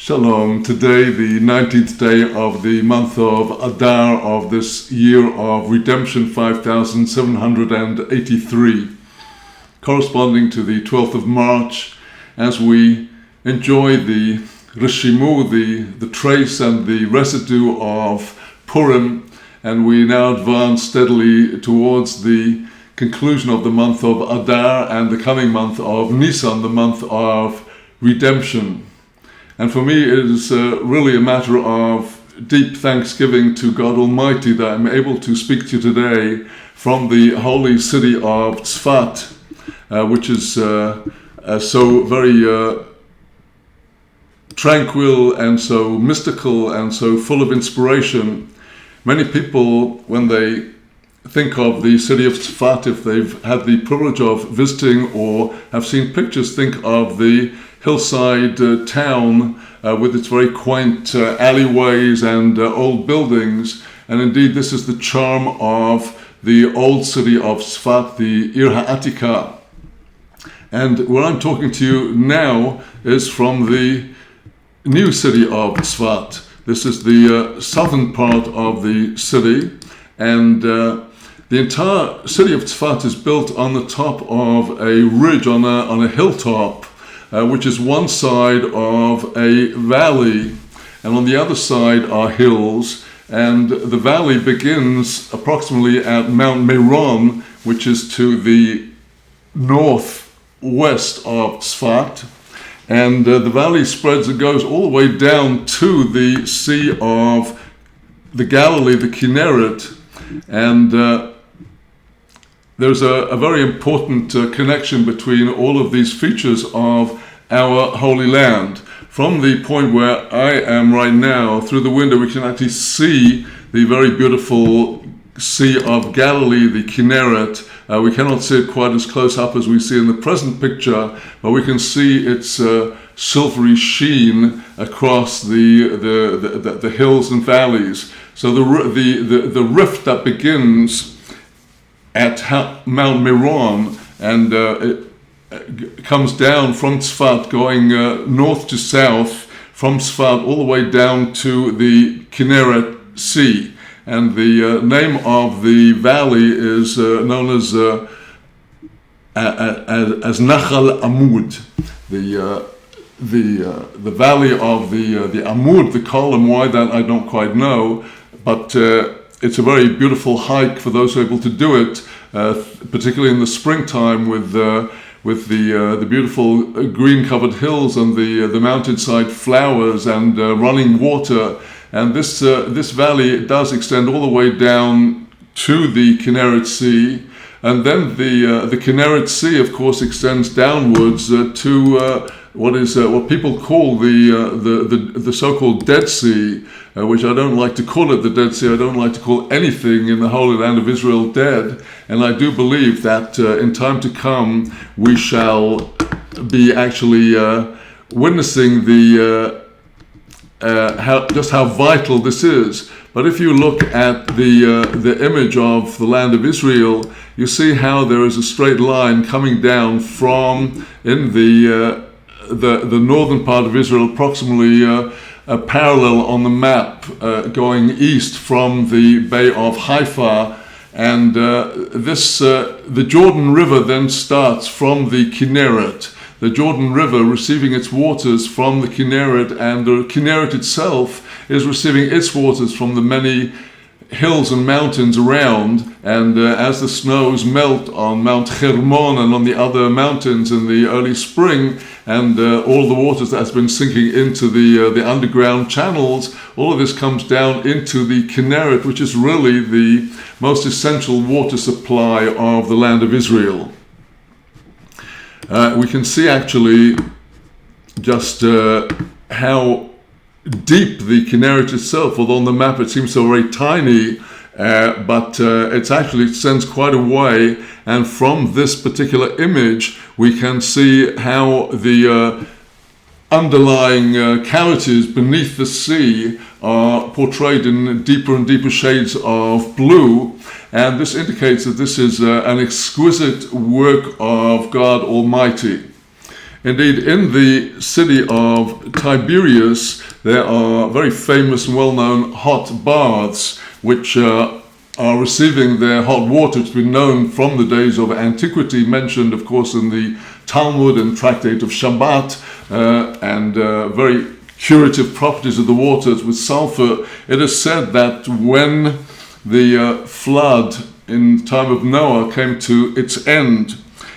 Shalom. Today, the 19th day of the month of Adar of this year of redemption 5783, corresponding to the 12th of March, as we enjoy the Rishimu, the trace and the residue of Purim, and we now advance steadily towards the conclusion of the month of Adar and the coming month of Nisan, the month of redemption. And for me, it is really a matter of deep thanksgiving to God Almighty that I'm able to speak to you today from the holy city of Tzfat, which is so very tranquil and so mystical and so full of inspiration. Many people, when they think of the city of Tzfat, if they've had the privilege of visiting or have seen pictures, think of the hillside town with its very quaint alleyways and old buildings. And indeed, this is the charm of the old city of Tzfat, the Ir HaAtika. And where I'm talking to you now is from the new city of Tzfat. This is the southern part of the city, and the entire city of Tzfat is built on the top of a ridge, on a hilltop, which is one side of a valley, and on the other side are hills. And the valley begins approximately at Mount Meron, which is to the northwest of Tzfat. And the valley spreads and goes all the way down to the Sea of the Galilee, the Kinneret. And there's a very important connection between all of these features of our Holy Land. From the point where I am right now, through the window, we can actually see the very beautiful Sea of Galilee, the Kinneret. We cannot see it quite as close up as we see in the present picture, but we can see its silvery sheen across the hills and valleys. So the rift that begins at Mount Meron and it comes down from Tzfat, going north to south, from Tzfat all the way down to the Kinneret Sea. And the name of the valley is known as Nachal Amud, the valley of the Amud, the column. Why that I don't quite know, but it's a very beautiful hike for those who are able to do it, particularly in the springtime with the beautiful green-covered hills and the mountainside flowers and running water. And this valley does extend all the way down to the Kinneret Sea, and then the Kinneret Sea, of course, extends downwards to what people call the so-called Dead Sea, which I don't like to call it the Dead Sea. I don't like to call anything in the Holy Land of Israel dead, and I do believe that in time to come we shall be actually witnessing how vital this is. But if you look at the image of the land of Israel, you see how there is a straight line coming down from in the northern part of Israel, approximately parallel on the map, going east from the Bay of Haifa. And the Jordan River then starts from the Kinneret. The Jordan River receiving its waters from the Kinneret, and the Kinneret itself is receiving its waters from the many hills and mountains around. And as the snows melt on Mount Hermon and on the other mountains in the early spring, and all the waters that has been sinking into the underground channels, all of this comes down into the Kinneret, which is really the most essential water supply of the land of Israel. We can see actually just how deep the Kinneret itself, although on the map it seems so very tiny, but it extends quite a way. And from this particular image, we can see how the underlying cavities beneath the sea are portrayed in deeper and deeper shades of blue. And this indicates that this is an exquisite work of God Almighty. Indeed, in the city of Tiberias, there are very famous and well-known hot baths, which are receiving their hot water. It's been known from the days of antiquity, mentioned, of course, in the Talmud and Tractate of Shabbat, and very curative properties of the waters with sulfur. It is said that when the flood in the time of Noah came to its end,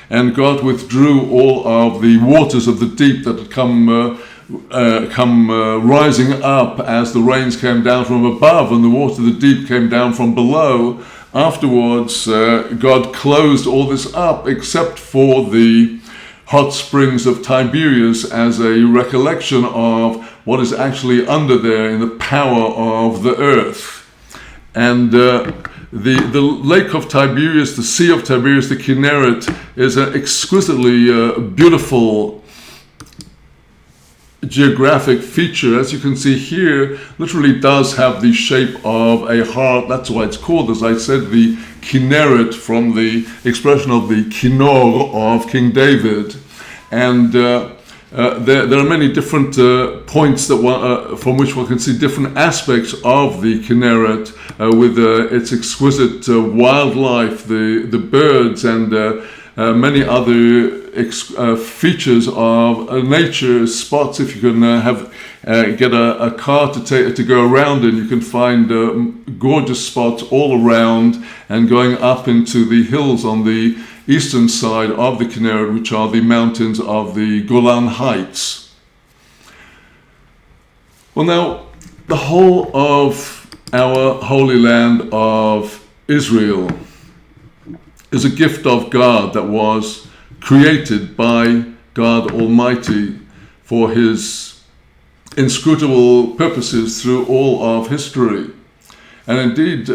and God withdrew all of the waters of the deep that had come rising up as the rains came down from above and the water of the deep came down from below. Afterwards, God closed all this up except for the hot springs of Tiberias as a recollection of what is actually under there in the power of the earth. And the lake of Tiberias, the sea of Tiberias, the Kinneret, is an exquisitely beautiful geographic feature. As you can see here, literally does have the shape of a heart. That's why it's called, as I said, the Kinneret, from the expression of the Kinnor of King David. And there are many different points that from which one can see different aspects of the Kinneret, with its exquisite wildlife, the birds, and many other features of nature spots. If you can get a car to go around in, you can find gorgeous spots all around, and going up into the hills on the eastern side of the Kinneret, which are the mountains of the Golan Heights. Well, now, the whole of our Holy Land of Israel is a gift of God that was created by God Almighty for His inscrutable purposes through all of history. And indeed,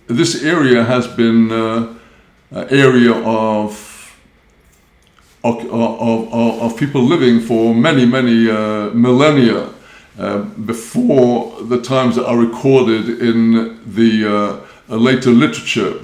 this area has been area of people living for many millennia before the times that are recorded in the later literature.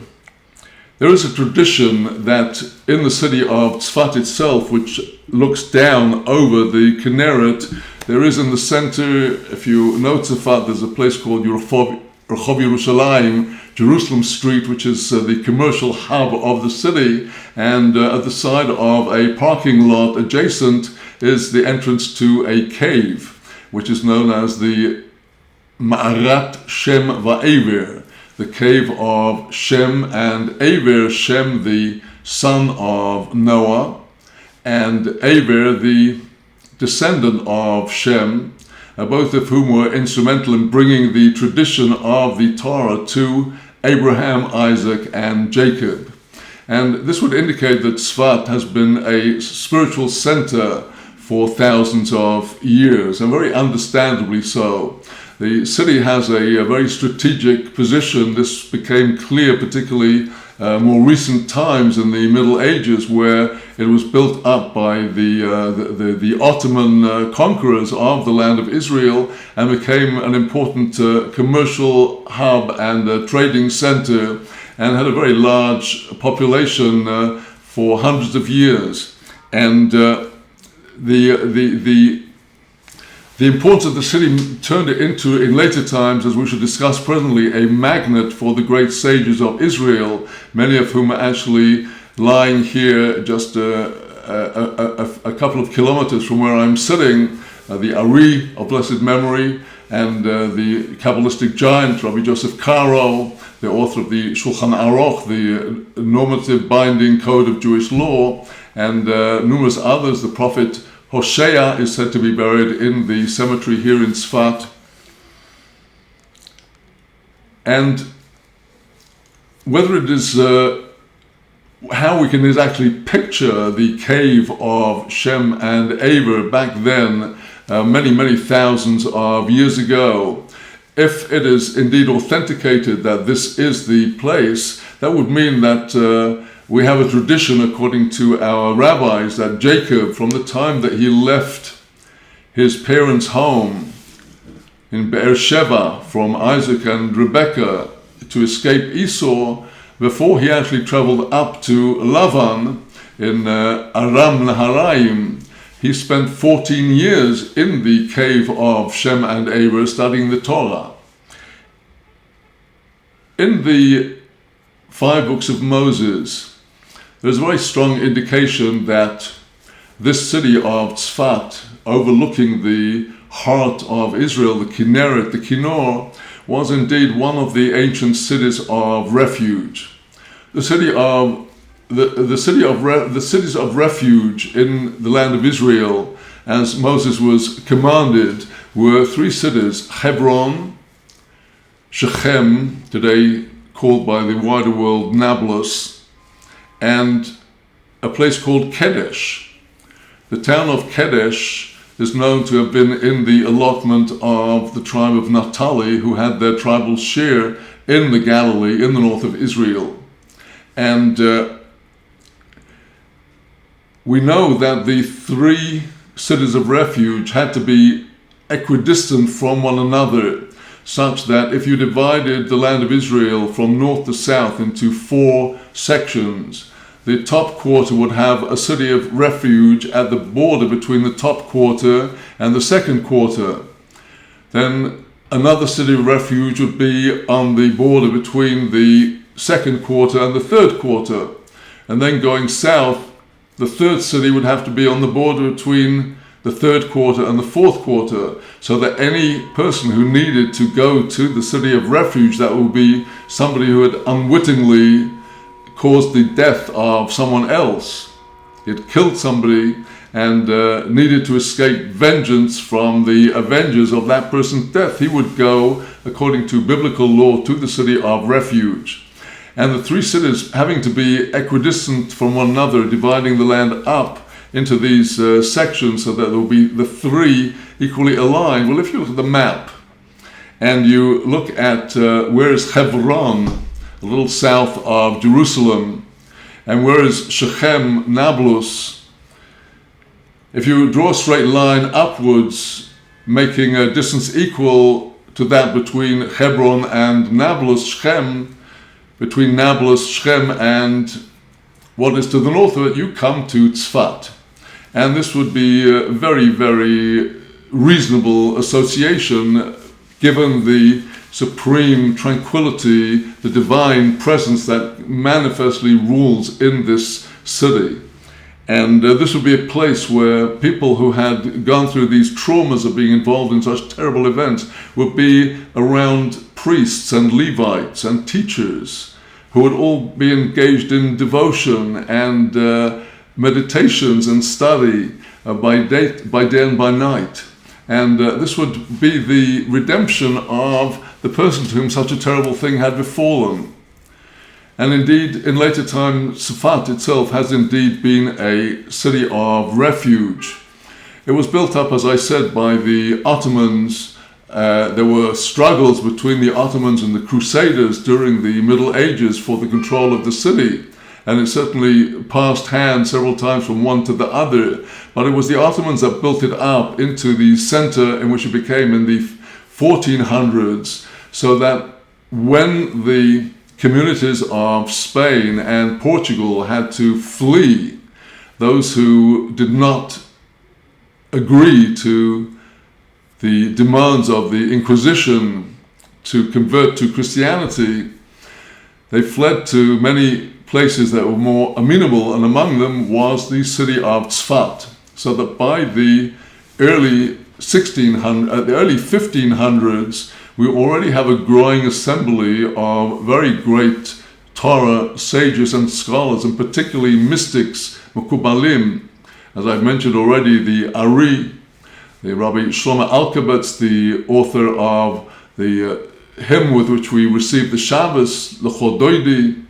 There is a tradition that in the city of Tzfat itself, which looks down over the Kinneret, there is in the center, if you know Tzfat, there's a place called Rehov Yerushalayim, Jerusalem Street, which is the commercial hub of the city, and at the side of a parking lot adjacent is the entrance to a cave, which is known as the Ma'arat Shem Va'ever, the cave of Shem and Aver, Shem the son of Noah, and Aver the descendant of Shem, both of whom were instrumental in bringing the tradition of the Torah to Abraham, Isaac, and Jacob. And this would indicate that Tzfat has been a spiritual center for thousands of years, and very understandably so. The city has a very strategic position. This became clear particularly more recent times in the Middle Ages, where it was built up by the Ottoman conquerors of the land of Israel, and became an important commercial hub and trading center, and had a very large population for hundreds of years. And the importance of the city turned it into, in later times, as we shall discuss presently, a magnet for the great sages of Israel, many of whom are actually lying here just a couple of kilometers from where I'm sitting. The Ari of blessed memory, and the Kabbalistic giant, Rabbi Joseph Caro, the author of the Shulchan Aruch, the normative binding code of Jewish law, and numerous others. The prophet Hosea is said to be buried in the cemetery here in Tzfat. And whether it is how we can actually picture the cave of Shem and Aver back then, many thousands of years ago, if it is indeed authenticated that this is the place, that would mean that we have a tradition, according to our rabbis, that Jacob, from the time that he left his parents' home in Beersheba from Isaac and Rebekah to escape Esau, before he actually traveled up to Lavan in Aram Naharaim, he spent 14 years in the cave of Shem and Eber studying the Torah. In the 5 books of Moses, there's a very strong indication that this city of Tzfat, overlooking the heart of Israel, the Kinneret, the Kinnor, was indeed one of the ancient cities of refuge. The cities of refuge in the land of Israel, as Moses was commanded, were 3 cities: Hebron, Shechem, today called by the wider world Nablus, and a place called Kedesh. The town of Kedesh is known to have been in the allotment of the tribe of Naphtali, who had their tribal share in the Galilee, in the north of Israel. And we know that the 3 cities of refuge had to be equidistant from one another, such that if you divided the land of Israel from north to south into 4 sections, the top quarter would have a city of refuge at the border between the top quarter and the second quarter. Then another city of refuge would be on the border between the second quarter and the third quarter. And then going south, the third city would have to be on the border between the third quarter and the fourth quarter, so that any person who needed to go to the city of refuge, that would be somebody who had unwittingly caused the death of someone else. He had killed somebody and needed to escape vengeance from the avengers of that person's death. He would go, according to biblical law, to the city of refuge. And the 3 cities having to be equidistant from one another, dividing the land up into these sections so that there will be the 3 equally aligned. Well, if you look at the map and you look at where is Hebron, a little south of Jerusalem, and where is Shechem, Nablus, if you draw a straight line upwards, making a distance equal to that between Hebron and Nablus, Shechem, between Nablus, Shechem, and what is to the north of it, you come to Tzfat. And this would be a very, very reasonable association, given the supreme tranquility, the divine presence that manifestly rules in this city. And this would be a place where people who had gone through these traumas of being involved in such terrible events would be around priests and Levites and teachers who would all be engaged in devotion and meditations and study by day and by night. And this would be the redemption of the person to whom such a terrible thing had befallen. And indeed, in later time, Tzfat itself has indeed been a city of refuge. It was built up, as I said, by the Ottomans. There were struggles between the Ottomans and the Crusaders during the Middle Ages for the control of the city. And it certainly passed hands several times from one to the other. But it was the Ottomans that built it up into the center in which it became in the 1400s, so that when the communities of Spain and Portugal had to flee, those who did not agree to the demands of the Inquisition to convert to Christianity, they fled to many places that were more amenable, and among them was the city of Tzfat. So that by the early 1500s, we already have a growing assembly of very great Torah sages and scholars, and particularly mystics, Mekubalim. As I've mentioned already, the Ari, the Rabbi Shlomo Alkabetz, the author of the hymn with which we receive the Shabbos, the Chodoidi,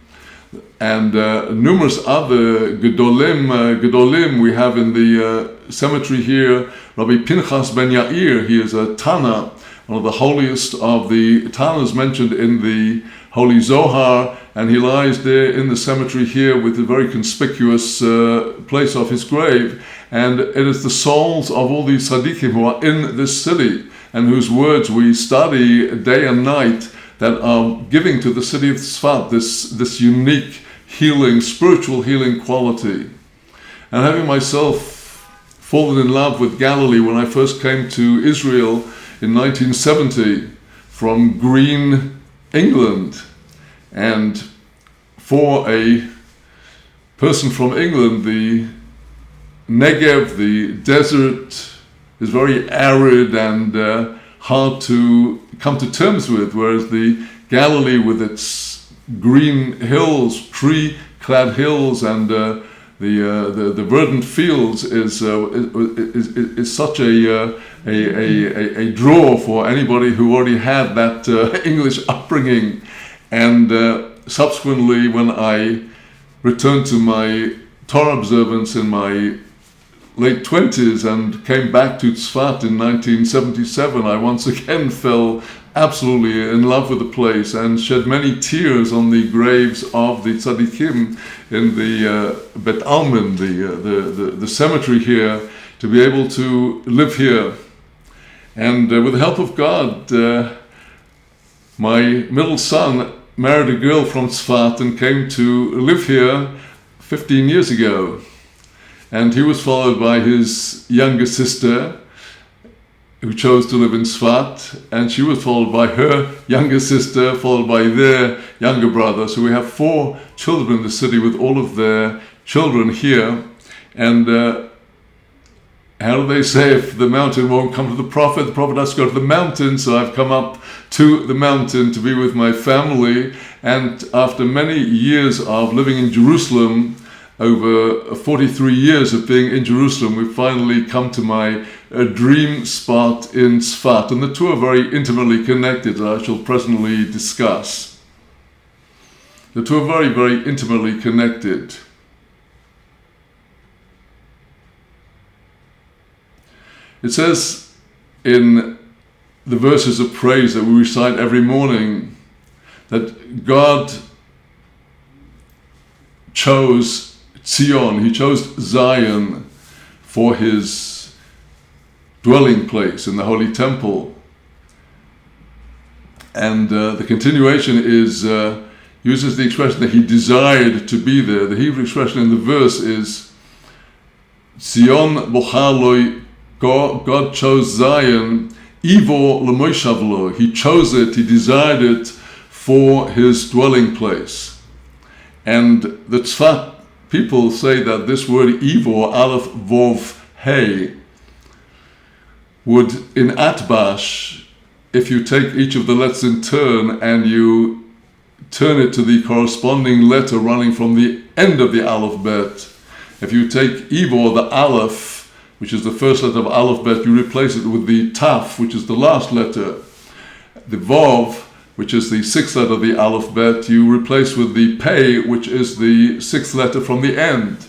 and numerous other Gedolim we have in the cemetery here. Rabbi Pinchas ben Yair, he is a Tana, one of the holiest of the Tanas mentioned in the Holy Zohar, and he lies there in the cemetery here with a very conspicuous place of his grave. And it is the souls of all these tzaddikim who are in this city and whose words we study day and night that are giving to the city of Tzfat this unique healing, spiritual healing quality. And having myself fallen in love with Galilee when I first came to Israel in 1970 from green England. And for a person from England, the Negev, the desert, is very arid and hard to come to terms with, whereas the Galilee with its green hills, tree-clad hills, and the verdant fields is such a draw for anybody who already had that English upbringing. And subsequently, when I returned to my Torah observance in my late 20s and came back to Tzfat in 1977, I once again fell absolutely in love with the place and shed many tears on the graves of the tzaddikim in the Bet Almin, the cemetery here, to be able to live here. And with the help of God, my middle son married a girl from Tzfat and came to live here 15 years ago. And he was followed by his younger sister, who chose to live in Tzfat, and she was followed by her younger sister, followed by their younger brother. So we have 4 children in the city with all of their children here. And how do they say, if the mountain won't come to the prophet has to go to the mountain. So I've come up to the mountain to be with my family. And after many years of living in Jerusalem, over 43 years of being in Jerusalem, we've finally come to my dream spot in Tzfat. And the two are very intimately connected, as I shall presently discuss. The two are very, very intimately connected. It says in the verses of praise that we recite every morning that God chose Zion, he chose Zion for his dwelling place in the Holy Temple. And the continuation is uses the expression that he desired to be there. The Hebrew expression in the verse is Zion bochaloi, God chose Zion, Ivo l'moishavlo, he chose it, he desired it for his dwelling place. And the Tzfat people say that this word Ivo, Aleph, Vov, Hey, would in Atbash, if you take each of the letters in turn and you turn it to the corresponding letter running from the end of the alphabet, if you take Ivo, the Aleph, which is the first letter of alphabet, you replace it with the Taf, which is the last letter. The Vov, which is the 6th letter of the alphabet, you replace with the Pei, which is the 6th letter from the end.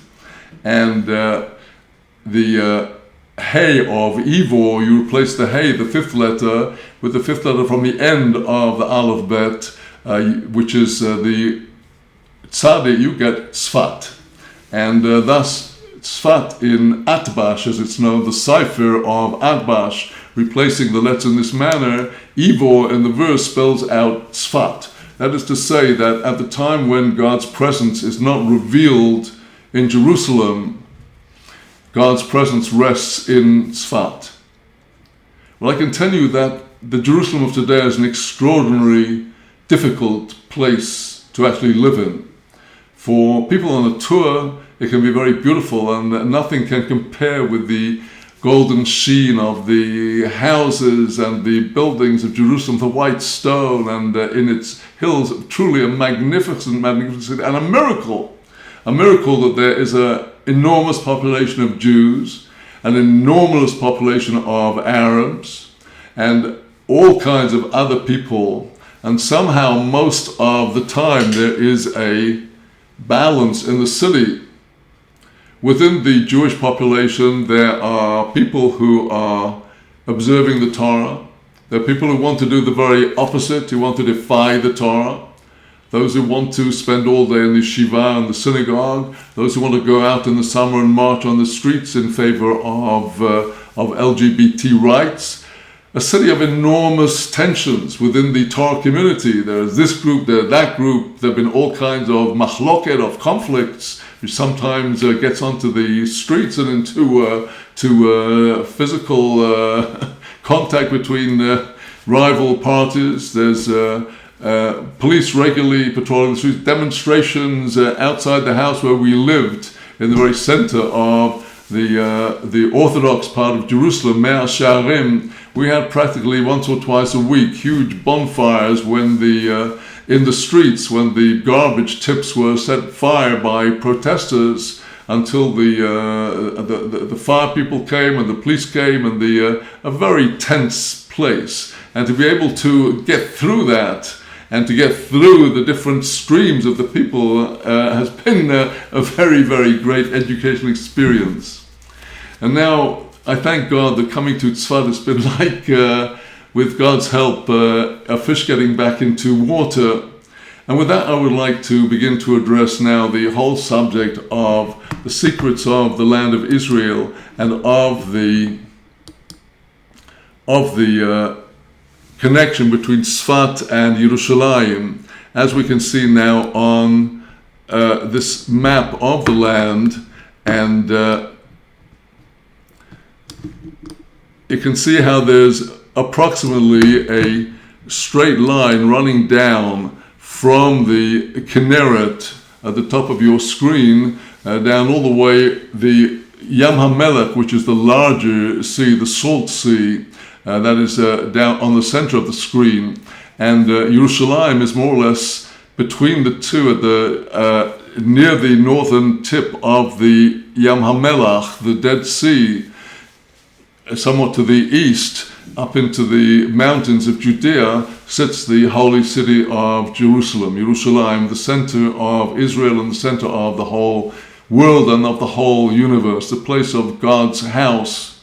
And the Hey of Ivo, you replace the Hey, the 5th letter, with the 5th letter from the end of the alphabet, which is the Tzadi, you get Tzfat. And thus, Tzfat in Atbash, as it's known, the cipher of Atbash, replacing the letters in this manner, Ivo in the verse spells out Tzfat. That is to say that at the time when God's presence is not revealed in Jerusalem, God's presence rests in Tzfat. Well, I can tell you that the Jerusalem of today is an extraordinary, difficult place to actually live in. For people on a tour, it can be very beautiful, and nothing can compare with the golden sheen of the houses and the buildings of Jerusalem, the white stone, and in its hills, truly a magnificent and a miracle that there is an enormous population of Jews, an enormous population of Arabs, and all kinds of other people, and somehow most of the time there is a balance in the city. Within the Jewish population, there are people who are observing the Torah. There are people who want to do the very opposite, who want to defy the Torah. Those who want to spend all day in the Shiva and the synagogue. Those who want to go out in the summer and march on the streets in favor of LGBT rights. A city of enormous tensions within the Torah community. There is this group, there is that group. There have been all kinds of machloket, of conflicts which sometimes gets onto the streets and into physical contact between rival parties. There's police regularly patrolling the streets, demonstrations outside the house where we lived in the very center of the Orthodox part of Jerusalem, Mea Shearim. We had practically once or twice a week huge bonfires when in the streets when the garbage tips were set fire by protesters until the fire people came and the police came, and a very tense place. And to be able to get through that and to get through the different streams of the people has been a very, very great educational experience. And now I thank God that coming to Tzfat has been like, with God's help, a fish getting back into water. And with that, I would like to begin to address now the whole subject of the secrets of the land of Israel and of the connection between Tzfat and Yerushalayim, as we can see now on this map of the land. And you can see how there's approximately a straight line running down from the Kinneret at the top of your screen, down all the way the Yam HaMelech, which is the larger sea, the Salt Sea, that is down on the center of the screen. And Yerushalayim is more or less between the two, at near the northern tip of the Yam HaMelech, the Dead Sea, somewhat to the east, up into the mountains of Judea, sits the holy city of Jerusalem, Yerushalayim, the center of Israel and the center of the whole world and of the whole universe, the place of God's house.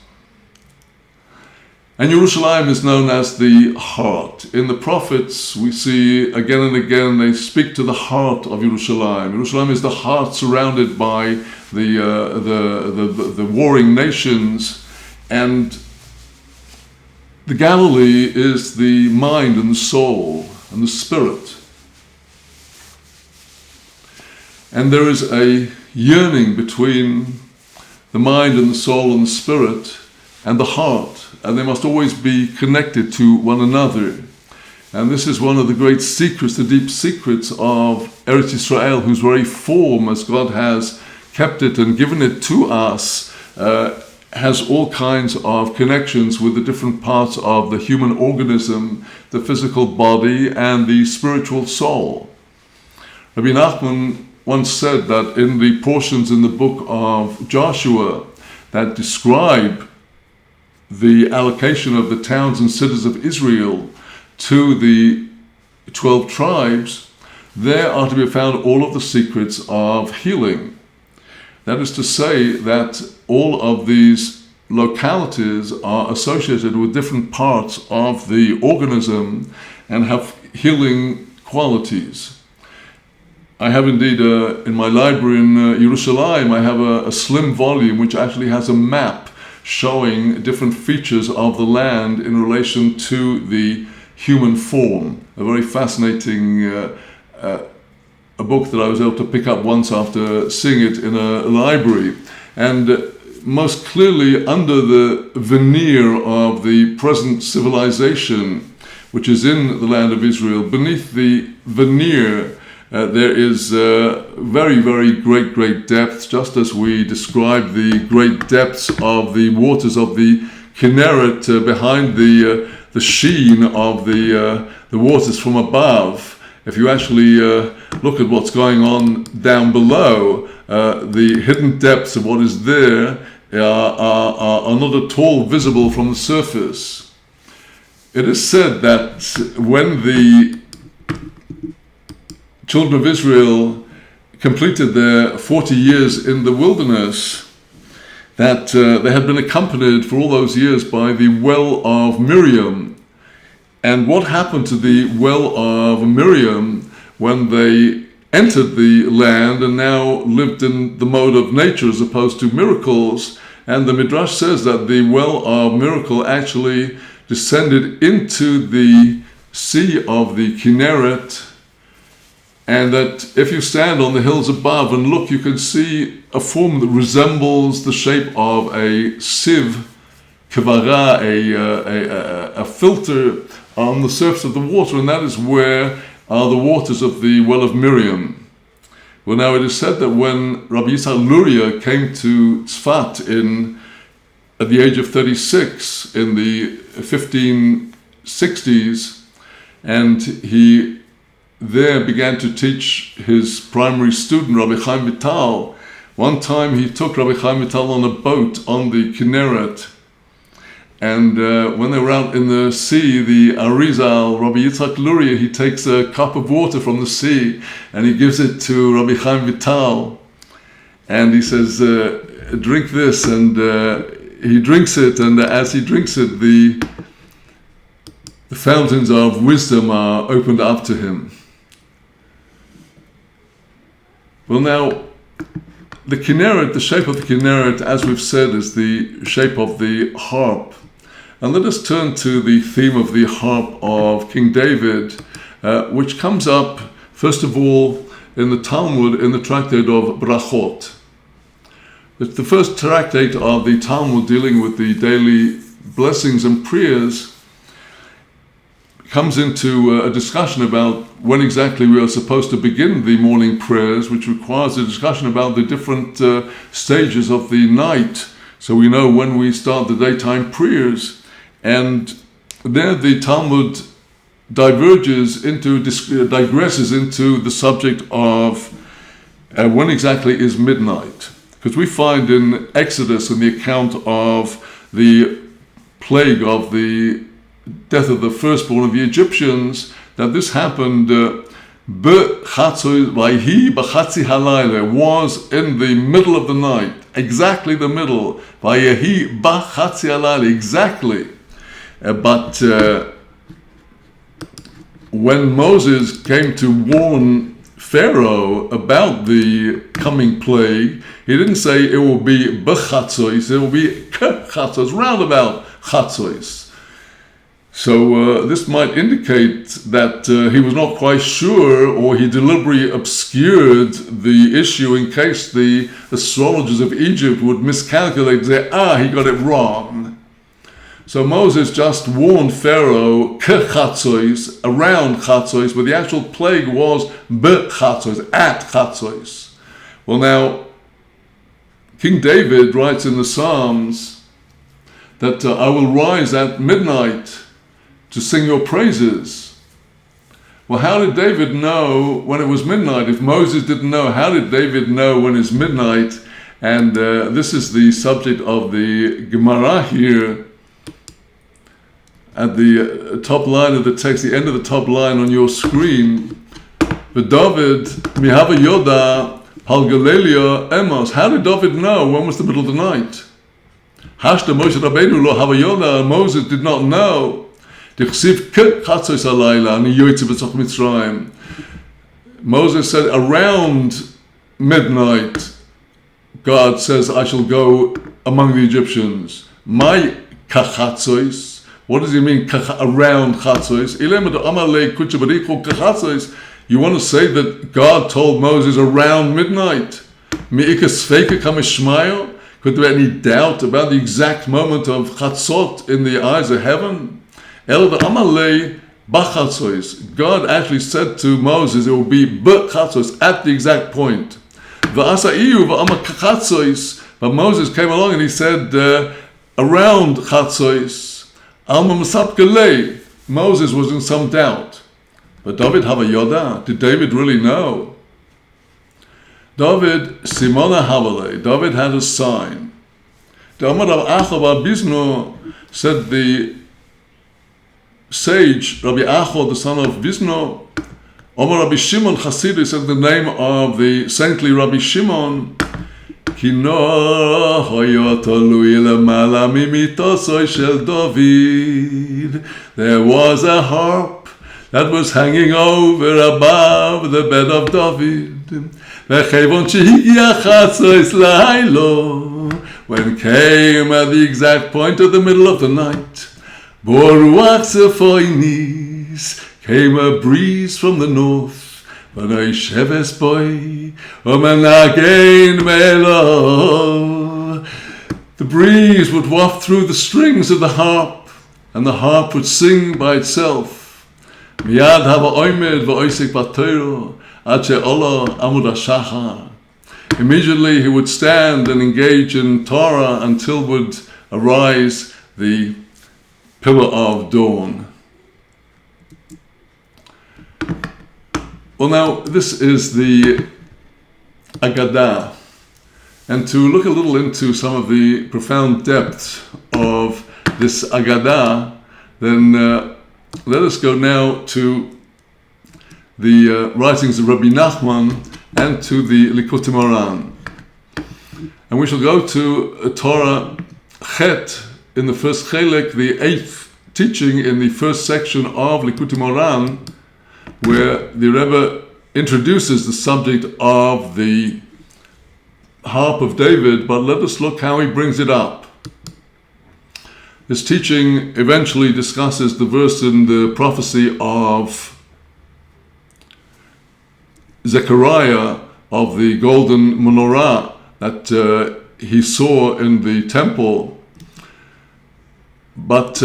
And Yerushalayim is known as the heart. In the prophets, we see again and again they speak to the heart of Yerushalayim. Yerushalayim is the heart surrounded by the warring nations, and the Galilee is the mind and the soul and the spirit. And there is a yearning between the mind and the soul and the spirit and the heart, and they must always be connected to one another. And this is one of the great secrets, the deep secrets of Eretz Yisrael, whose very form, as God has kept it and given it to us, has all kinds of connections with the different parts of the human organism, the physical body and the spiritual soul. Rabbi Nachman once said that in the portions in the book of Joshua that describe the allocation of the towns and cities of Israel to the 12 tribes, there are to be found all of the secrets of healing. That is to say that all of these localities are associated with different parts of the organism and have healing qualities. I have indeed, in my library in Yerushalayim, I have a slim volume which actually has a map showing different features of the land in relation to the human form. A very fascinating a book that I was able to pick up once after seeing it in a library. And most clearly under the veneer of the present civilization, which is in the land of Israel, beneath the veneer there is very, very great depth, just as we describe the great depths of the waters of the Kinneret behind the sheen of the waters from above. If you actually look at what's going on down below, the hidden depths of what is there are not at all visible from the surface. It is said that when the children of Israel completed their 40 years in the wilderness, that they had been accompanied for all those years by the well of Miriam. And what happened to the well of Miriam when they entered the land and now lived in the mode of nature as opposed to miracles? And the Midrash says that the well of miracle actually descended into the sea of the Kinneret and that if you stand on the hills above and look, you can see a form that resembles the shape of a sieve, kavara, a filter on the surface of the water, and that is where are the waters of the well of Miriam. Well, now it is said that when Rabbi Yitzhak Luria came to Tzfat at the age of 36 in the 1560s, and he there began to teach his primary student, Rabbi Chaim Vital. One time he took Rabbi Chaim Vital on a boat on the Kinneret, and when they were out in the sea, the Arizal, Rabbi Yitzhak Luria, he takes a cup of water from the sea and he gives it to Rabbi Chaim Vital, and he says, drink this, and he drinks it, and as he drinks it, the fountains of wisdom are opened up to him. Well, now, the Kinneret, the shape of the Kinneret, as we've said, is the shape of the harp. And let us turn to the theme of the harp of King David, which comes up, first of all, in the Talmud, in the tractate of Brachot. It's the first tractate of the Talmud dealing with the daily blessings and prayers. Comes into a discussion about when exactly we are supposed to begin the morning prayers, which requires a discussion about the different stages of the night, so we know when we start the daytime prayers. And there the Talmud digresses into the subject of when exactly is midnight. Because we find in Exodus, in the account of the plague of the death of the firstborn of the Egyptians, that this happened was in the middle of the night, exactly the middle, exactly. But when Moses came to warn Pharaoh about the coming plague, he didn't say it will be b'chatzois, it will be k'chatzois, roundabout chatzois. So this might indicate that he was not quite sure, or he deliberately obscured the issue in case the astrologers of Egypt would miscalculate and say, he got it wrong. So Moses just warned Pharaoh k'chatzois, around chatzois, but the actual plague was b'chatzois, at chatzois. Well, now, King David writes in the Psalms that I will rise at midnight to sing your praises. Well, how did David know when it was midnight? If Moses didn't know, how did David know when it's midnight? And this is the subject of the Gemara here at the top line of the text, the end of the top line on your screen. David mihava yoda halgalelia emos. How did David know when was the middle of the night? Hashta Moshe Rabbeinu lo hava yoda. Moses did not know. Moses said around midnight, God says, I shall go among the Egyptians. My kachatzois. What does he mean around chatzois? You want to say that God told Moses around midnight? Could there be any doubt about the exact moment of chatzot in the eyes of heaven? God actually said to Moses, it will be b'chatzos, at the exact point. But Moses came along and he said, around chatzos. Moses was in some doubt. But David hava yoda. Did David really know? David simona havale. David had a sign. Said the sage Rabbi Acho, the son of Vizno, Omar Rabbi Shimon Chassidus, said the name of the saintly Rabbi Shimon, there was a harp that was hanging over above the bed of David. When came at the exact point of the middle of the night, came a breeze from the north, v'noisheves boi, u'menagein me'elo. The breeze would waft through the strings of the harp, and the harp would sing by itself. Miyad hava oimed v'oisik b'Torah, ad she'ola amud hashachar. Immediately he would stand and engage in Torah until would arise the pillar of dawn. Well, now, this is the Agadah. And to look a little into some of the profound depths of this Agadah, then let us go now to the writings of Rabbi Nachman and to the Likutei Moharan. And we shall go to Torah Chet in the first Chelek, the 8th teaching in the first section of Likutei Moharan, where the Rebbe introduces the subject of the harp of David, but let us look how he brings it up. This teaching eventually discusses the verse in the prophecy of Zechariah of the golden menorah that he saw in the temple. But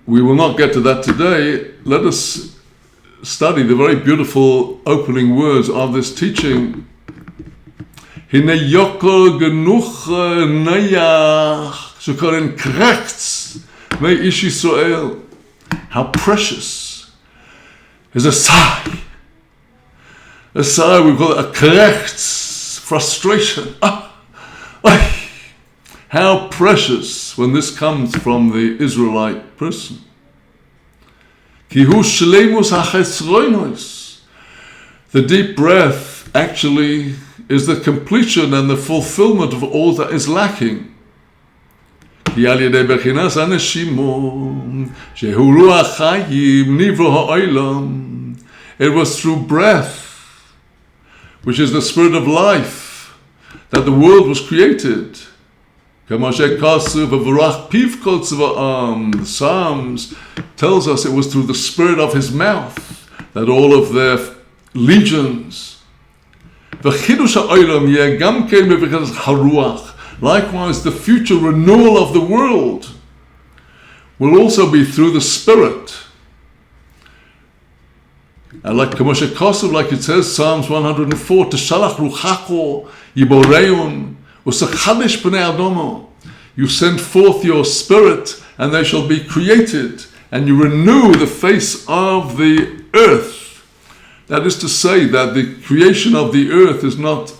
we will not get to that today. Let us study the very beautiful opening words of this teaching. Hine yokel genuch nayach shekoren krechts me ish Yisrael. How precious is a sigh. A sigh, we call it a krechts, frustration. How precious when this comes from the Israelite person. Ki hu shleimus hachesroinos. The deep breath actually is the completion and the fulfillment of all that is lacking. Ki al yedei bechinas aneshimo shehu ruach chayim nivro ha'olam. It was through breath, which is the spirit of life, that the world was created. The Psalms tells us it was through the spirit of his mouth that all of their legions. Likewise, the future renewal of the world will also be through the spirit. And like it says, Psalms 104, Teshalach ruchako yiboreun usachadish b'nei adomo. You send forth your spirit, and they shall be created, and you renew the face of the earth. That is to say that the creation of the earth is not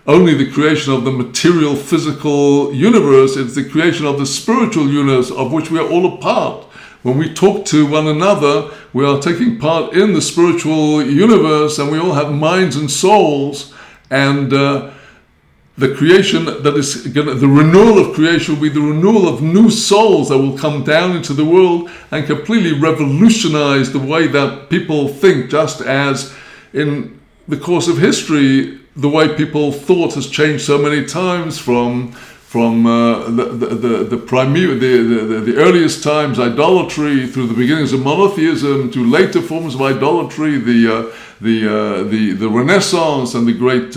only the creation of the material, physical universe, it's the creation of the spiritual universe of which we are all a part. When we talk to one another, we are taking part in the spiritual universe, and we all have minds and souls, and the creation that is the renewal of creation will be the renewal of new souls that will come down into the world and completely revolutionize the way that people think, just as in the course of history, the way people thought has changed so many times from the earliest times, idolatry, through the beginnings of monotheism, to later forms of idolatry, the Renaissance and the great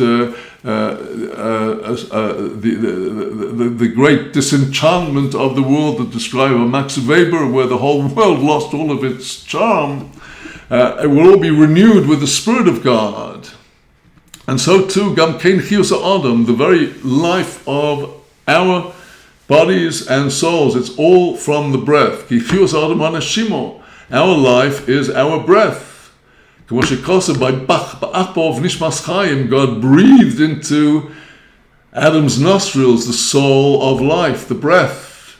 the great disenchantment of the world that described by Max Weber, where the whole world lost all of its charm. It will all be renewed with the Spirit of God. And so too, Gam Kein Chiyus Adam, the very life of our bodies and souls, it's all from the breath. Ki Chiyus Adam Anashimo. Our life is our breath. By Ba'achbov Nishmas Chaim, God breathed into Adam's nostrils the soul of life, the breath.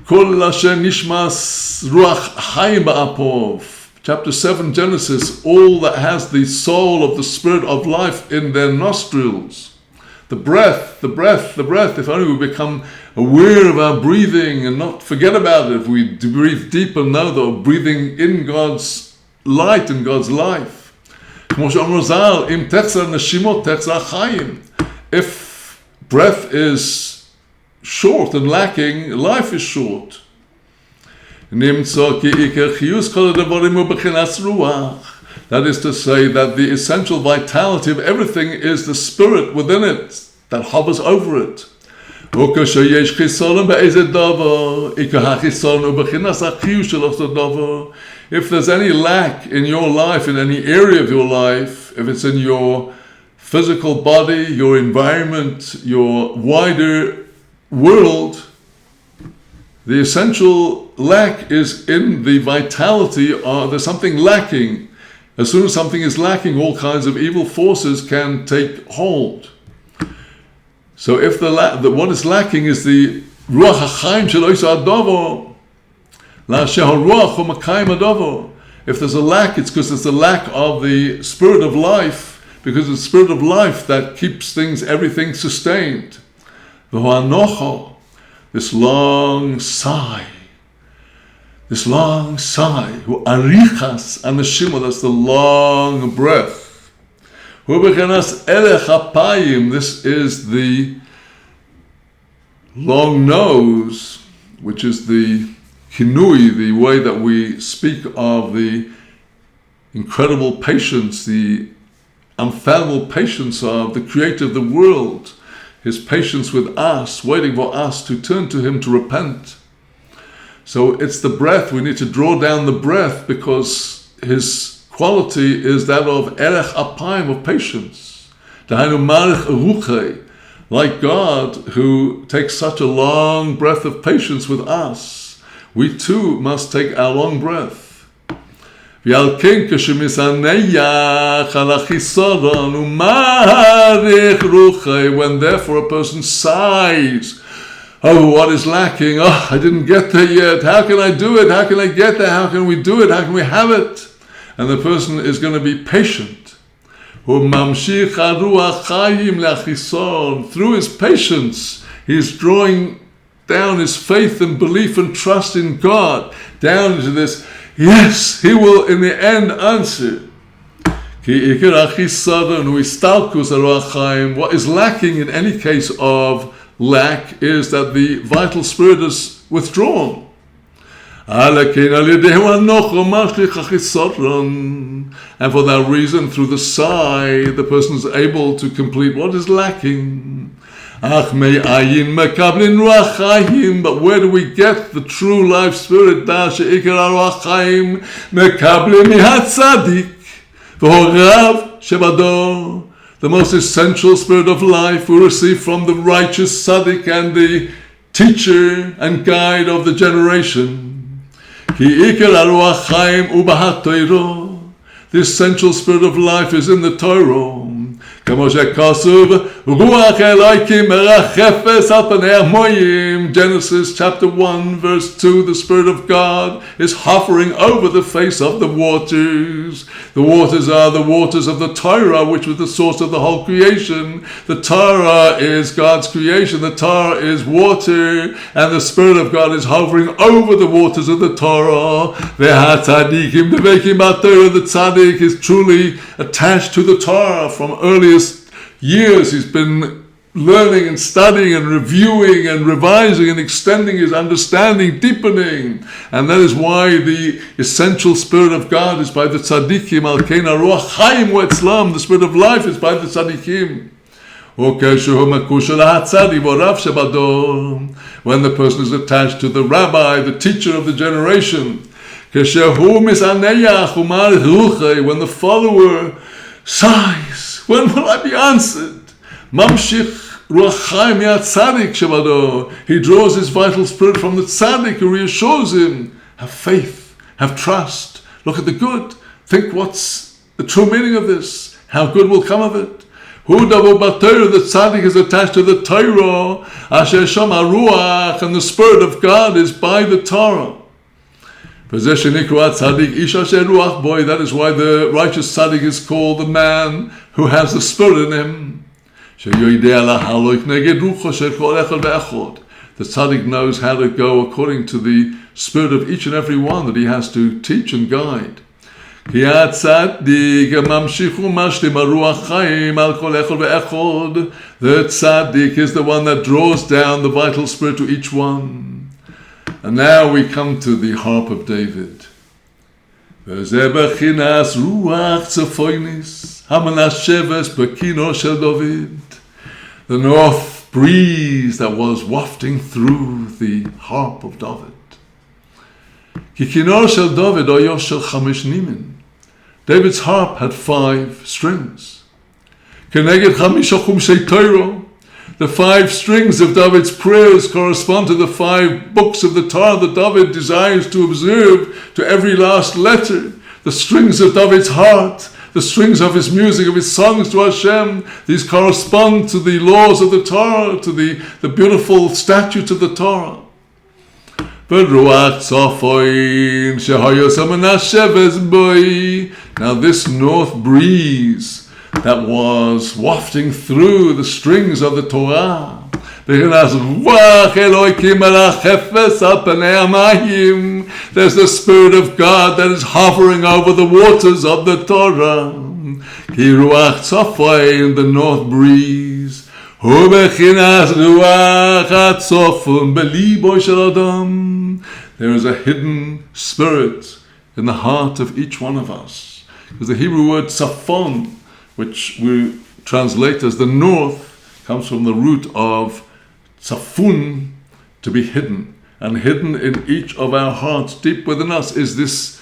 Kol asher nishmas ruach chaim ba'apov. Chapter 7, Genesis, all that has the soul of the spirit of life in their nostrils. The breath, the breath, the breath. If only we become aware of our breathing and not forget about it. If we breathe deep and know that we're breathing in God's light and God's life. If breath is short and lacking, life is short. That is to say that the essential vitality of everything is the spirit within it that hovers over it. If there's any lack in your life, in any area of your life, if it's in your physical body, your environment, your wider world, the essential lack is in the vitality, or there's something lacking. As soon as something is lacking, all kinds of evil forces can take hold. So if what is lacking is the Ruach HaChaim shel Oisa Adovo, La'asher HaRuach Hu Makayim Adovo. If there's a lack, it's because there's a lack of the spirit of life, because it's the spirit of life that keeps everything sustained. V'ho'anocho, this long sigh, who arichas anashima, that's the long breath. Hu bechenas elech hapayim, this is the long nose, which is the kinui, the way that we speak of the incredible patience, the unfathomable patience of the creator of the world, his patience with us, waiting for us to turn to him to repent. So it's the breath. We need to draw down the breath because his quality is that of erech apayim, of patience. Dahainu marich eruchei, like God who takes such a long breath of patience with us, we too must take our long breath. When therefore a person sighs, oh, what is lacking? Oh, I didn't get there yet. How can I do it? How can I get there? How can we do it? How can we have it? And the person is going to be patient. Through his patience, he's drawing down his faith and belief and trust in God, down into this, yes, he will in the end answer. What is lacking in any case of lack is that the vital spirit is withdrawn. And for that reason, through the sigh, the person is able to complete what is lacking. But where do we get the true life spirit? The most essential spirit of life we receive from the righteous tzaddik and the teacher and guide of the generation. The essential spirit of life is in the Torah. Genesis chapter 1 verse 2, the Spirit of God is hovering over the face of the waters. The waters are the waters of the Torah, which was the source of the whole creation. The Torah is God's creation. The Torah is water, and the Spirit of God is hovering over the waters of the Torah. The tzaddik is truly attached to the Torah from earliest years. He's been learning and studying and reviewing and revising and extending his understanding, deepening. And that is why the essential Spirit of God is by the tzaddikim. Al-kein ruach chaim etzlam, the Spirit of life is by the tzaddikim. When the person is attached to the rabbi, the teacher of the generation, when the follower sighs, when will I be answered? He draws his vital spirit from the tzaddik who reassures him. Have faith, have trust, look at the good, think what's the true meaning of this, how good will come of it. The tzaddik is attached to the Torah, and the Spirit of God is by the Torah. That is why the righteous tzaddik is called the man who has the Spirit in him. The tzaddik knows how to go according to the spirit of each and every one that he has to teach and guide. The tzaddik is the one that draws down the vital spirit to each one. And now we come to the harp of David. וזה בחינת רוח צפוניס, המנשבת בכינור של דוד. The north breeze that was wafting through the harp of David. כי כינור של דוד היה של 5 נימים. David's harp had 5 strings. כנגד 5 חומשי תורה. The 5 strings of David's prayers correspond to the 5 books of the Torah that David desires to observe to every last letter. The strings of David's heart, the strings of his music, of his songs to Hashem, these correspond to the laws of the Torah, to the beautiful statutes of the Torah. Now this north breeze that was wafting through the strings of the Torah, there's the Spirit of God that is hovering over the waters of the Torah. In the north breeze, there is a hidden spirit in the heart of each one of us. Because the Hebrew word safon, which we translate as the north, comes from the root of safun, to be hidden. And hidden in each of our hearts, deep within us, is this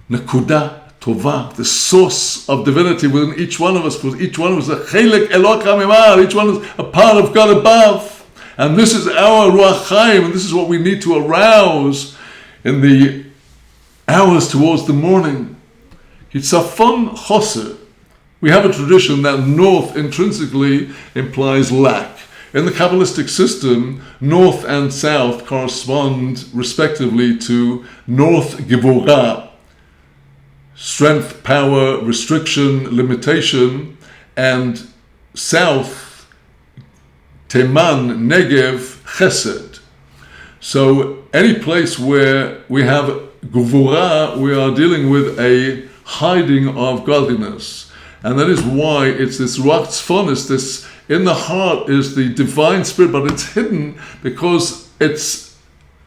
nakuda tova, the source of divinity within each one of us, because each one of us is a chelek Eloka mimar, each one is a part of God above. And this is our Ruach Chaim, and this is what we need to arouse in the hours towards the morning. Hitzafon choser. We have a tradition that north intrinsically implies lack. In the Kabbalistic system, north and south correspond respectively to north gevurah, strength, power, restriction, limitation, and south teman, negev, chesed. So any place where we have gevurah, we are dealing with a hiding of godliness. And that is why it's this ruach tzfonis, this in the heart is the divine spirit, but it's hidden because it's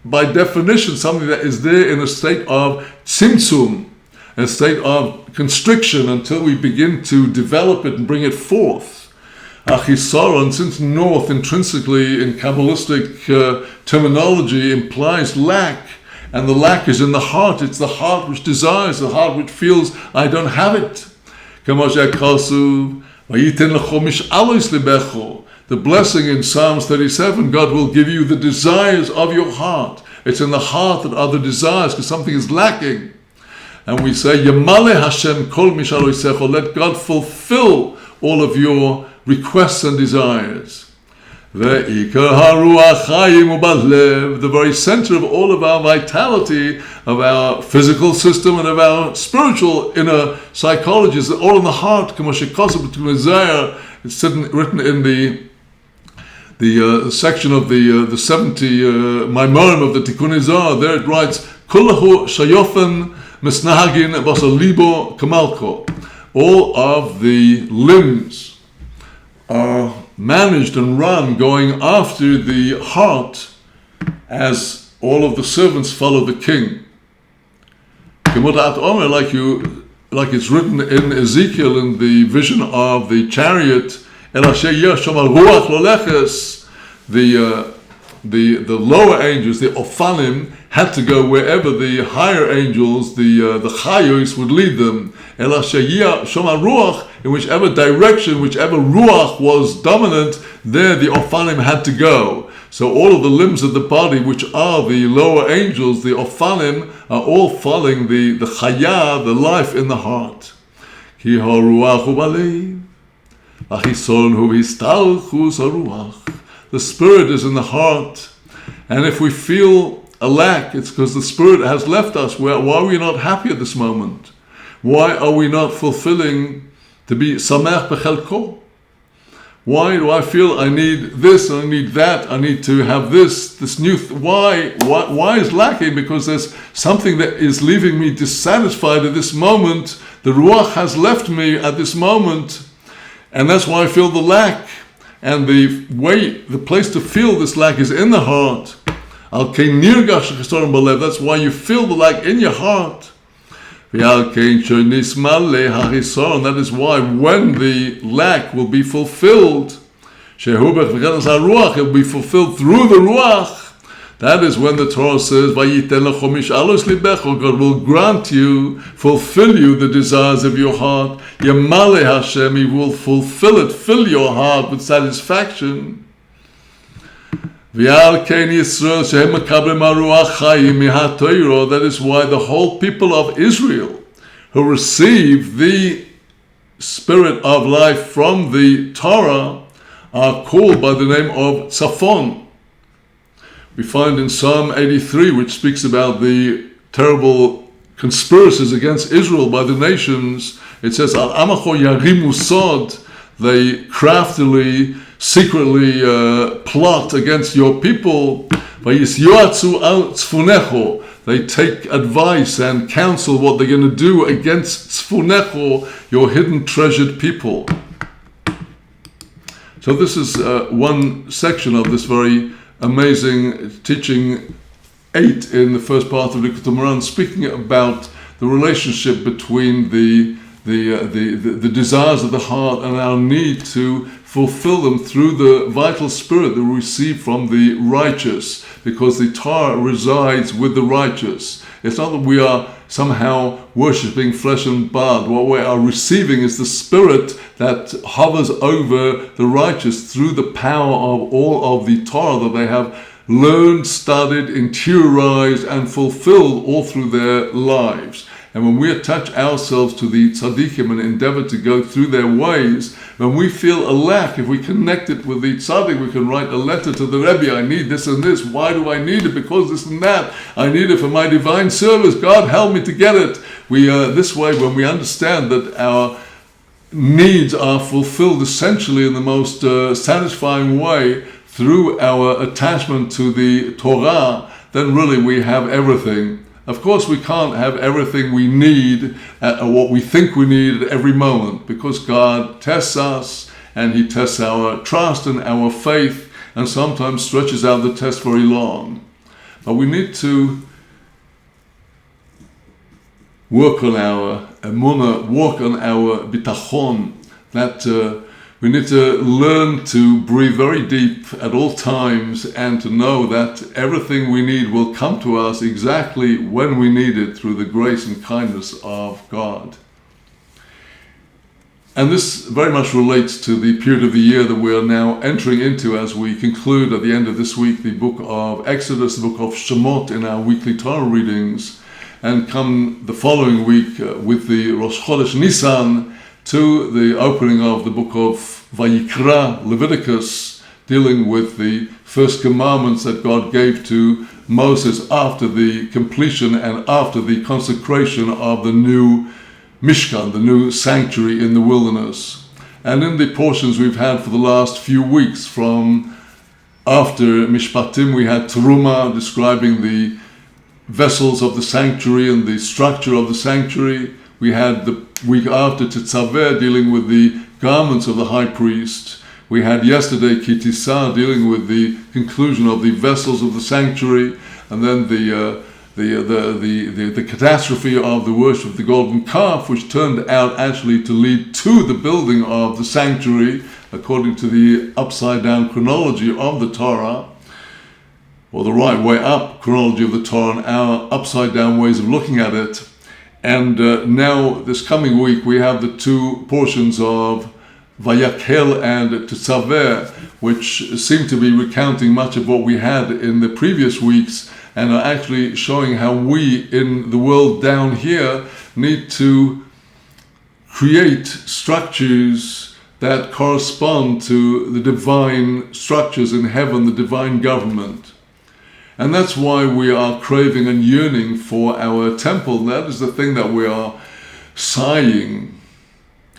by definition something that is there in a state of tzimtzum, a state of constriction until we begin to develop it and bring it forth. Achisaron, since north intrinsically in Kabbalistic terminology implies lack, and the lack is in the heart. It's the heart which desires, the heart which feels, I don't have it. The blessing in Psalms 37, God will give you the desires of your heart. It's in the heart that are the desires, because something is lacking. And we say, Yamale Hashem kol mishaloisecho, let God fulfill all of your requests and desires. The very center of all of our vitality, of our physical system and of our spiritual inner psychology is all in the heart. It's written in the section of the 70 Maimorim of the Tikkun Zohar. There it writes, Kullahu shayofen misnahagin basalibo kamalko. All of the limbs are managed and run going after the heart as all of the servants follow the king. Like it's written in Ezekiel in the vision of the chariot, the lower angels, the Ophanim, had to go wherever the higher angels, the Chayos, would lead them. In whichever direction, whichever Ruach was dominant, there the Ophanim had to go. So all of the limbs of the body, which are the lower angels, the Ophanim, are all following the Chaya, the life in the heart. The spirit is in the heart. And if we feel a lack, it's because the spirit has left us. Why are we not happy at this moment? Why are we not fulfilling to be samech bechelko? Why do I feel I need this, I need that, I need to have this new... Why is lacking? Because there's something that is leaving me dissatisfied at this moment. The Ruach has left me at this moment, and that's why I feel the lack. And the place to feel this lack is in the heart. That's why you feel the lack in your heart. And that is why when the lack will be fulfilled, it will be fulfilled through the Ruach. That is when the Torah says, God will grant you, fulfill you the desires of your heart. Yamale Hashem, He will fulfill it, fill your heart with satisfaction. That is why the whole people of Israel who receive the spirit of life from the Torah are called by the name of Tzafon. We find in Psalm 83, which speaks about the terrible conspiracies against Israel by the nations, it says, Al amacho yarimu sod, they craftily, secretly plot against your people. Vayisyoatzu al tzfunecho, they take advice and counsel what they're going to do against tzfunecho, your hidden treasured people. So this is one section of this very amazing teaching 8 in the first part of Likutei Moharan, speaking about the relationship between the desires of the heart and our need to fulfill them through the vital spirit that we receive from the righteous, because the Torah resides with the righteous. It's not that we are somehow worshipping flesh and blood. What we are receiving is the spirit that hovers over the righteous through the power of all of the Torah that they have learned, studied, interiorized, and fulfilled all through their lives. And when we attach ourselves to the tzaddikim and endeavor to go through their ways, when we feel a lack, if we connect it with the tzaddik, we can write a letter to the Rabbi, I need this and this. Why do I need it? Because this and that. I need it for my divine service. God, help me to get it. This way, when we understand that our needs are fulfilled essentially in the most satisfying way through our attachment to the Torah, then really we have everything. Of course, we can't have everything we need or what we think we need at every moment, because God tests us and He tests our trust and our faith, and sometimes stretches out the test very long. But we need to work on our emunah, work on our bitachon, that we need to learn to breathe very deep at all times and to know that everything we need will come to us exactly when we need it through the grace and kindness of God. And this very much relates to the period of the year that we are now entering into as we conclude at the end of this week the book of Exodus, the book of Shemot in our weekly Torah readings, and come the following week with the Rosh Chodesh Nisan to the opening of the book of Vayikra, Leviticus, dealing with the first commandments that God gave to Moses after the completion and after the consecration of the new Mishkan, the new sanctuary in the wilderness. And in the portions we've had for the last few weeks, from after Mishpatim we had Teruma describing the vessels of the sanctuary and the structure of the sanctuary. We had the week after Tetzaveh dealing with the garments of the high priest. We had yesterday Kitisa dealing with the conclusion of the vessels of the sanctuary, and then the catastrophe of the worship of the golden calf, which turned out actually to lead to the building of the sanctuary according to the upside down chronology of the Torah, or the right way up chronology of the Torah and our upside down ways of looking at it. And now, this coming week, we have the two portions of Vayakhel and Tetzaveh, which seem to be recounting much of what we had in the previous weeks, and are actually showing how we in the world down here need to create structures that correspond to the divine structures in heaven, the divine government. And that's why we are craving and yearning for our temple. That is the thing that we are sighing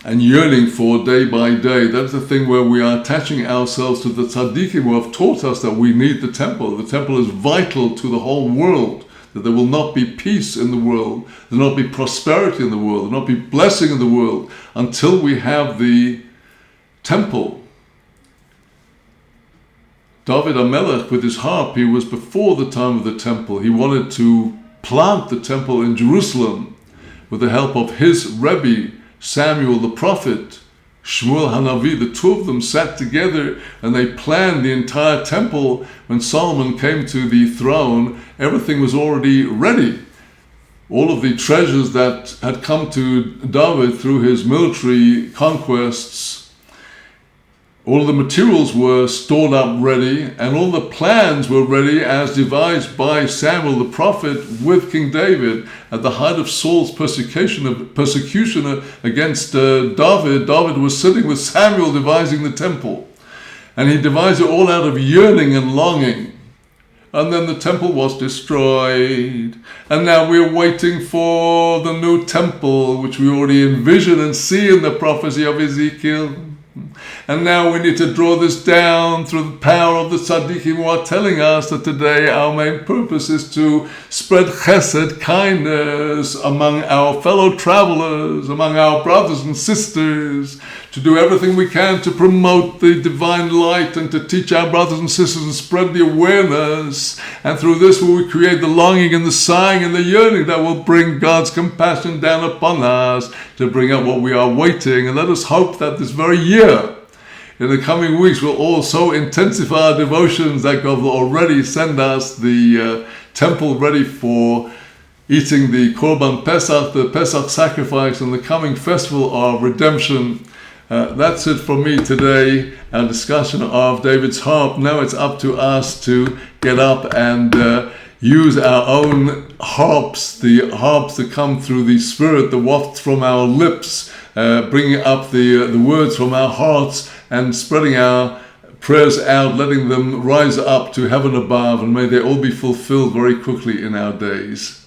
and yearning for day by day. That's the thing where we are attaching ourselves to the tzaddikim who have taught us that we need the temple. The temple is vital to the whole world, that there will not be peace in the world, there will not be prosperity in the world, there will not be blessing in the world until we have the temple. David HaMelech with his harp, he was before the time of the temple. He wanted to plant the temple in Jerusalem, with the help of his Rabbi, Samuel the prophet, Shmuel Hanavi, the two of them sat together and they planned the entire temple. When Solomon came to the throne, everything was already ready. All of the treasures that had come to David through his military conquests, all of the materials were stored up ready, and all the plans were ready as devised by Samuel the prophet with King David. At the height of Saul's persecution against David, David was sitting with Samuel devising the temple. And he devised it all out of yearning and longing. And then the temple was destroyed. And now we're waiting for the new temple, which we already envision and see in the prophecy of Ezekiel. And now we need to draw this down through the power of the tzaddikim who are telling us that today our main purpose is to spread chesed, kindness, among our fellow travelers, among our brothers and sisters, to do everything we can to promote the divine light and to teach our brothers and sisters and spread the awareness. And through this will we create the longing and the sighing and the yearning that will bring God's compassion down upon us to bring out what we are waiting. And let us hope that this very year, in the coming weeks, we'll also intensify our devotions that God will already send us the temple ready for eating the Korban Pesach, the Pesach sacrifice, and the coming festival of redemption. That's it for me today, our discussion of David's harp. Now it's up to us to get up and use our own harps, the harps that come through the Spirit, the wafts from our lips, bringing up the words from our hearts and spreading our prayers out, letting them rise up to heaven above, and may they all be fulfilled very quickly in our days.